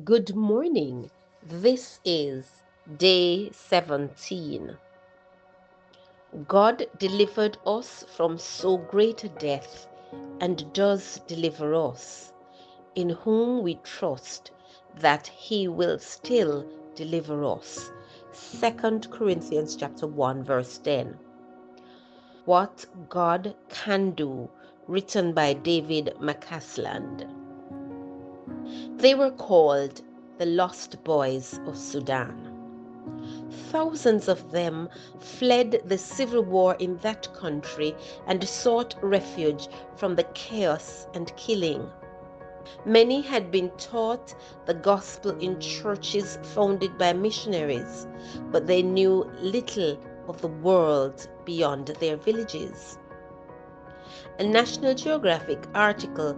Good morning. This is day 17. God delivered us from so great a death and does deliver us, in whom we trust that he will still deliver us. 2 Corinthians chapter 1 verse 10. What God Can Do, written by David McCasland. They were called the Lost Boys of Sudan. Thousands of them fled the civil war in that country and sought refuge from the chaos and killing. Many had been taught the gospel in churches founded by missionaries, but they knew little of the world beyond their villages. A National Geographic article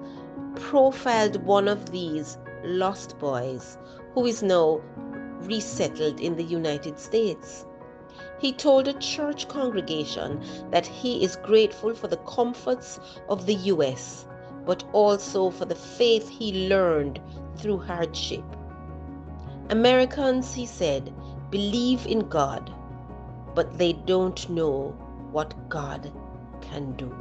profiled one of these lost boys who is now resettled in the United States. He told a church congregation that he is grateful for the comforts of the U.S., but also for the faith he learned through hardship. Americans, he said, believe in God, but they don't know what God can do.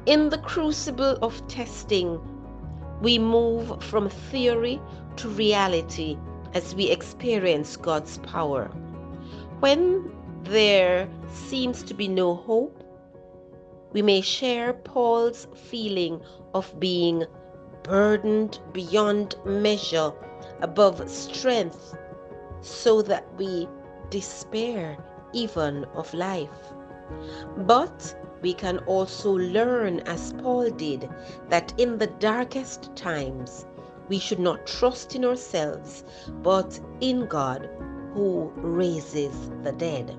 In the crucible of testing, we move from theory to reality as we experience God's power. When there seems to be no hope, we may share Paul's feeling of being burdened beyond measure, above strength, so that we despair even of life. But we can also learn, as Paul did, that in the darkest times we should not trust in ourselves, but in God who raises the dead.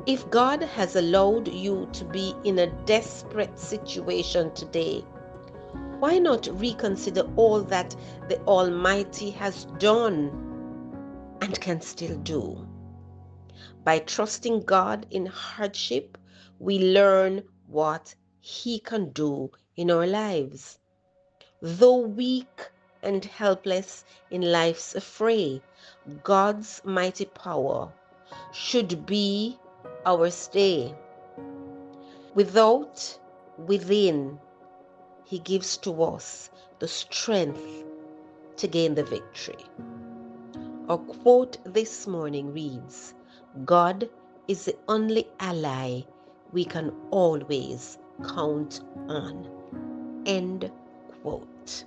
If God has allowed you to be in a desperate situation today, why not reconsider all that the Almighty has done and can still do? By trusting God in hardship, we learn what He can do in our lives. Though weak and helpless in life's affray, God's mighty power should be our stay. Without, within, He gives to us the strength to gain the victory. Our quote this morning reads, God is the only ally we can always count on. End quote.